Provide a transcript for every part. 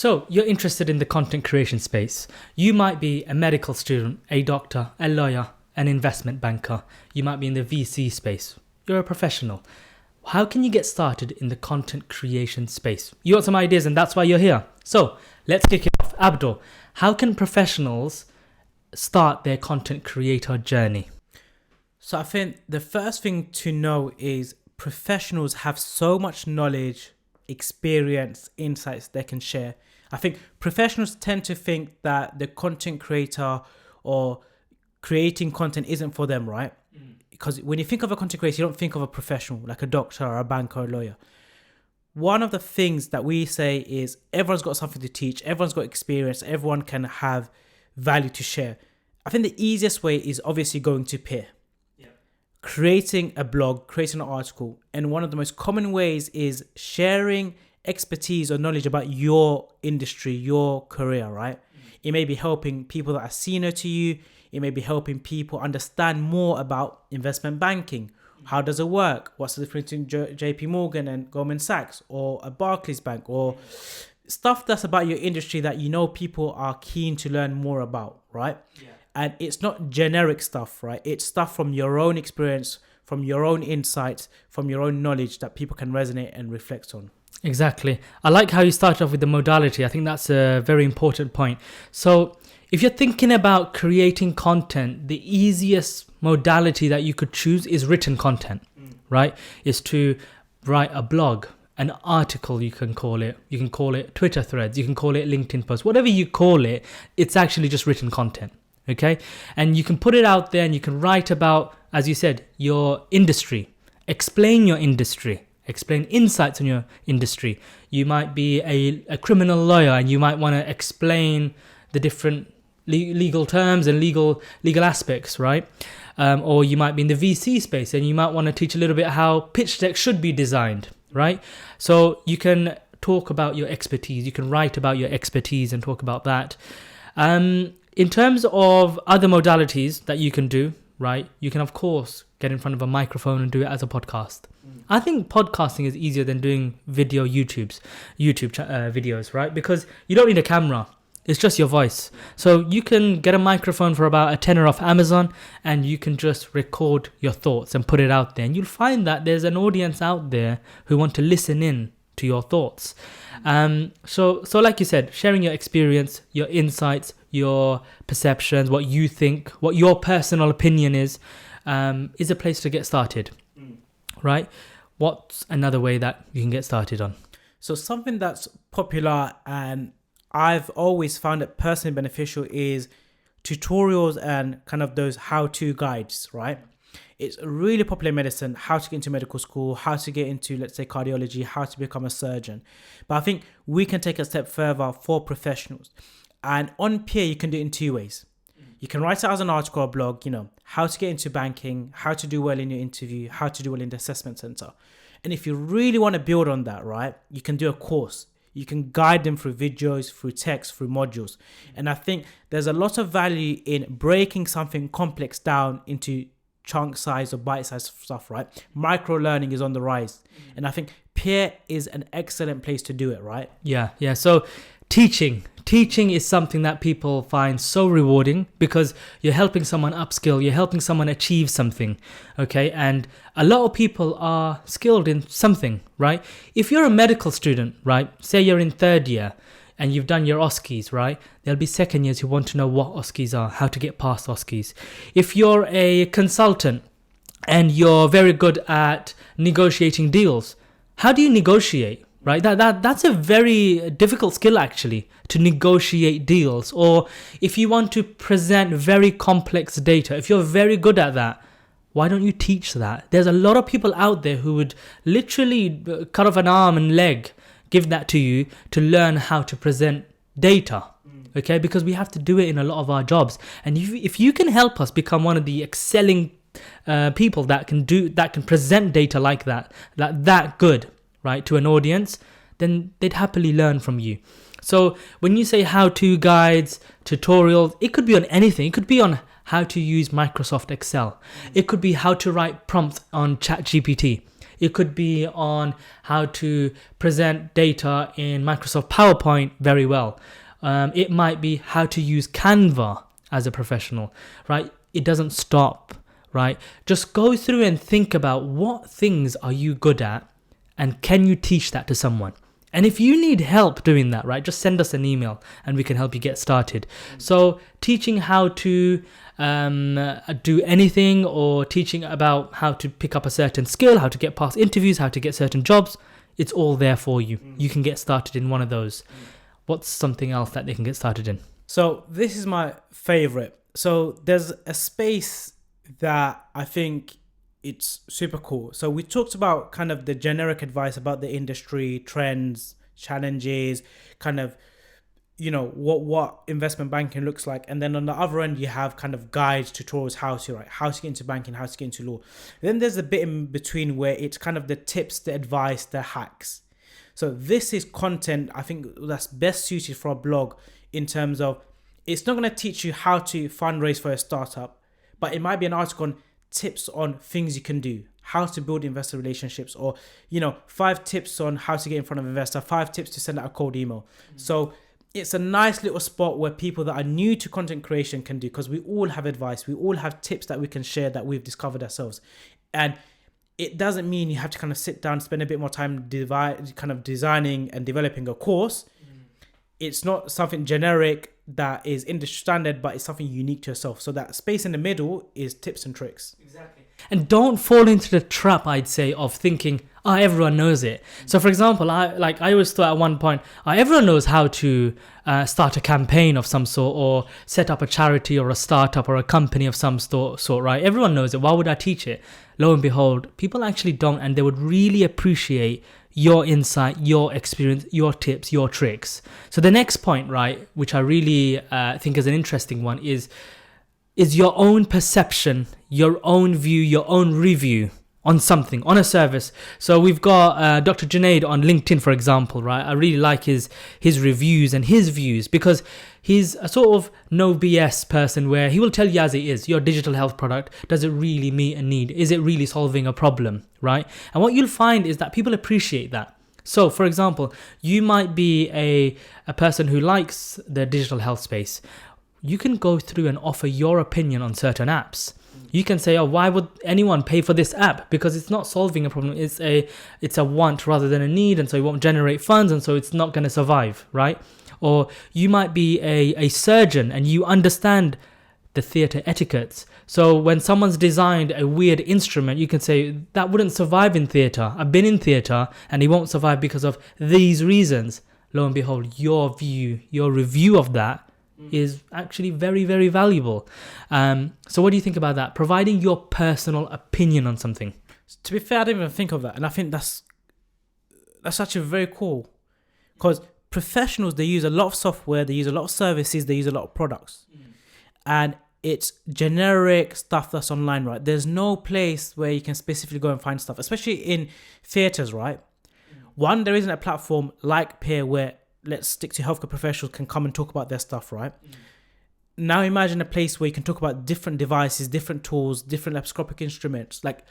So you're interested in the content creation space. You might be a medical student, a doctor, a lawyer, an investment banker. You might be in the VC space. You're a professional. How can you get started in the content creation space? You want some ideas and that's why you're here. So let's kick it off. Abdul, how can professionals start their content creator journey? So I think the first thing to know is professionals have so much knowledge, experience, insights they can share. I think professionals tend to think that the content creator or creating content isn't for them, right? Because when you think of a content creator, you don't think of a professional like a doctor or a banker or a lawyer. One of the things that we say is everyone's got something to teach, everyone's got experience, everyone can have value to share. I think the easiest way is obviously going to Peerr. Creating a blog, creating an article. And one of the most common ways is sharing expertise or knowledge about your industry, your career, right? It may be helping people that are senior to you. It may be helping people understand more about investment banking. How does it work? What's the difference between JP Morgan and Goldman Sachs or a Barclays Bank, or stuff that's about your industry that you know people are keen to learn more about, right? Yeah. And it's not generic stuff, right? It's stuff from your own experience, from your own insights, from your own knowledge that people can resonate and reflect on. Exactly. I like how you started off with the modality. I think that's a very important point. So if you're thinking about creating content, the easiest modality that you could choose is written content, right? Is to write a blog, an article, you can call it. You can call it Twitter threads. You can call it LinkedIn posts. Whatever you call it, it's actually just written content. Okay, and you can put it out there and you can write about, as you said, your industry, explain your industry, explain insights on your industry. You might be a criminal lawyer and you might want to explain the different legal terms and legal aspects, right? Or you might be in the VC space and you might want to teach a little bit how pitch decks should be designed, right? So you can talk about your expertise. You can write about your expertise and talk about that. In terms of other modalities that you can do, right, you can, of course, get in front of a microphone and do it as a podcast. I think podcasting is easier than doing YouTube videos, right? Because you don't need a camera. It's just your voice. So you can get a microphone for about a tenner off Amazon and you can just record your thoughts and put it out there. And you'll find that there's an audience out there who want to listen in to your thoughts. So like you said, sharing your experience, your insights, your perceptions, what you think, what your personal opinion is a place to get started, right? What's another way that you can get started on? So something that's popular and I've always found it personally beneficial is tutorials and kind of those how-to guides, right? It's really popular in medicine, how to get into medical school, how to get into, let's say, cardiology, how to become a surgeon. But I think we can take a step further for professionals. And on Peerr, you can do it in two ways. You can write it as an article or blog, how to get into banking, how to do well in your interview, how to do well in the assessment center. And if you really want to build on that, right, you can do a course. You can guide them through videos, through text, through modules. And I think there's a lot of value in breaking something complex down into chunk size or bite size stuff, right? Micro learning is on the rise. And I think Peerr is an excellent place to do it, right? Yeah. So teaching is something that people find so rewarding because you're helping someone upskill, you're helping someone achieve something, okay? And a lot of people are skilled in something, right? If you're a medical student, right, say you're in third year and you've done your OSCEs, right, there'll be second years who want to know what OSCEs are, how to get past OSCEs. If you're a consultant and you're very good at negotiating deals, how do you negotiate? Right, that's a very difficult skill actually, to negotiate deals. Or if you want to present very complex data, if you're very good at that, why don't you teach that? There's a lot of people out there who would literally cut off an arm and leg, give that to you to learn how to present data. Okay, because we have to do it in a lot of our jobs. And if you can help us become one of the excelling people that can present data like that good, right, to an audience, then they'd happily learn from you. So when you say how-to guides, tutorials, it could be on anything. It could be on how to use Microsoft Excel. It could be how to write prompts on ChatGPT. It could be on how to present data in Microsoft PowerPoint very well. It might be how to use Canva as a professional, right? It doesn't stop, right? Just go through and think about what things are you good at and can you teach that to someone? And if you need help doing that, right, just send us an email and we can help you get started. So teaching how to do anything, or teaching about how to pick up a certain skill, how to get past interviews, how to get certain jobs, it's all there for you. You can get started in one of those. What's something else that they can get started in? So this is my favorite. So there's a space that I think it's super cool. So we talked about kind of the generic advice about the industry, trends, challenges, kind of, you know, what investment banking looks like. And then on the other end, you have kind of guides, tutorials, how to get into banking, how to get into law. Then there's a bit in between where it's kind of the tips, the advice, the hacks. So this is content I think that's best suited for a blog, in terms of it's not going to teach you how to fundraise for a startup, but it might be an article on tips on things you can do, how to build investor relationships, or, you know, 5 tips on how to get in front of an investor, 5 tips to send out a cold email. So it's a nice little spot where people that are new to content creation can do, because we all have advice, we all have tips that we can share that we've discovered ourselves. And it doesn't mean you have to kind of sit down, spend a bit more time designing and developing a course. It's not something generic that is industry standard, but it's something unique to yourself. So that space in the middle is tips and tricks. Exactly. And don't fall into the trap, I'd say, of thinking, everyone knows it. So for example, I always thought at one point, everyone knows how to start a campaign of some sort, or set up a charity or a startup or a company of some sort, right? Everyone knows it. Why would I teach it? Lo and behold, people actually don't, and they would really appreciate your insight, your experience, your tips, your tricks. So the next point, right, which I really think is an interesting one, is your own perception, your own view, your own review on something, on a service. So we've got Dr. Junaid on LinkedIn, for example, right? I really like his reviews and his views, because he's a sort of no BS person, where he will tell you as it is. Your digital health product, does it really meet a need? Is it really solving a problem, right? And what you'll find is that people appreciate that. So for example, you might be a person who likes the digital health space. You can go through and offer your opinion on certain apps. You can say, why would anyone pay for this app? Because it's not solving a problem. It's a want rather than a need, and so it won't generate funds, and so it's not going to survive, right? Or you might be a surgeon and you understand the theatre etiquettes. So when someone's designed a weird instrument, you can say, that wouldn't survive in theatre. I've been in theatre and it won't survive because of these reasons. Lo and behold, your view, your review of that is actually very, very valuable. So what do you think about that? Providing your personal opinion on something. To be fair, I didn't even think of that. And I think that's actually very cool. Because professionals, they use a lot of software, they use a lot of services, they use a lot of products. And it's generic stuff that's online, right? There's no place where you can specifically go and find stuff, especially in theatres, right? One, there isn't a platform like Peerr where, let's stick to healthcare professionals, can come and talk about their stuff, right? Now imagine a place where you can talk about different devices, different tools, different laparoscopic instruments. Like,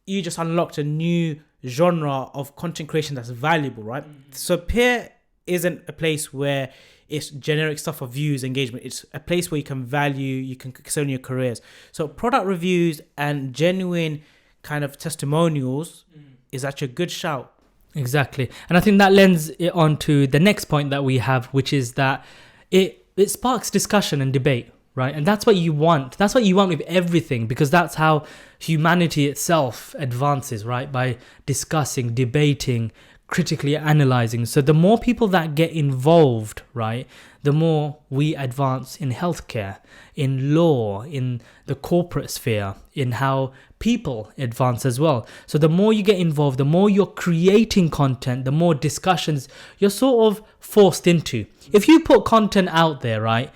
you just unlocked a new genre of content creation that's valuable, right? So Peerr isn't a place where it's generic stuff of views, engagement. It's a place where you can value, you can excel in your careers. So product reviews and genuine kind of testimonials is actually a good shout. Exactly. And I think that lends it on to the next point that we have, which is that it sparks discussion and debate, right? And that's what you want. That's what you want with everything, because that's how humanity itself advances, right? By discussing, debating, critically analyzing. So the more people that get involved, right, the more we advance in healthcare, in law, in the corporate sphere, in how people advance as well. So the more you get involved, the more you're creating content, the more discussions you're sort of forced into. If you put content out there, right,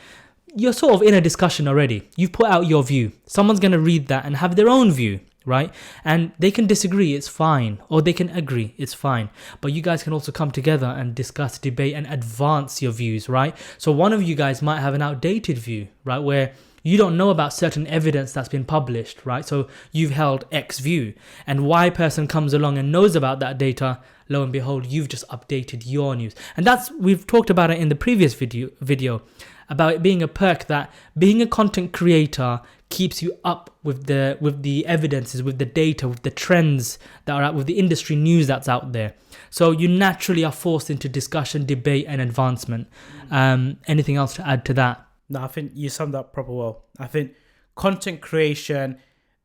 you're sort of in a discussion already. You've put out your view. Someone's going to read that and have their own view, right? And they can disagree, it's fine. Or they can agree, it's fine. But you guys can also come together and discuss, debate, and advance your views, right? So one of you guys might have an outdated view, right? Where You don't know about certain evidence that's been published, right? So you've held X view, and Y person comes along and knows about that data. Lo and behold, you've just updated your news. And we've talked about it in the previous video about it being a perk, that being a content creator keeps you up with the evidences, with the data, with the trends that are out, with the industry news that's out there. So you naturally are forced into discussion, debate, and advancement. Anything else to add to that? No, I think you summed up proper well. I think content creation,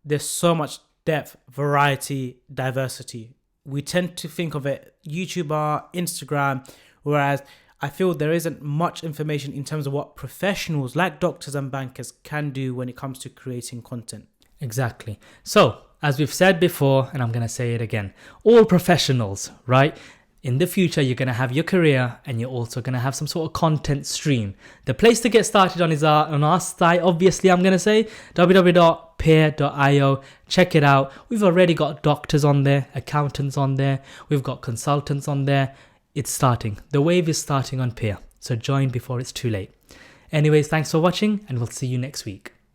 there's so much depth, variety, diversity. We tend to think of it YouTuber, Instagram, whereas I feel there isn't much information in terms of what professionals like doctors and bankers can do when it comes to creating content. Exactly. So, as we've said before, and I'm going to say it again, all professionals, right? In the future, you're going to have your career and you're also going to have some sort of content stream. The place to get started on is on our site, obviously, I'm going to say www.peerr.io. Check it out. We've already got doctors on there, accountants on there. We've got consultants on there. It's starting. The wave is starting on Peerr. So join before it's too late. Anyways, thanks for watching and we'll see you next week.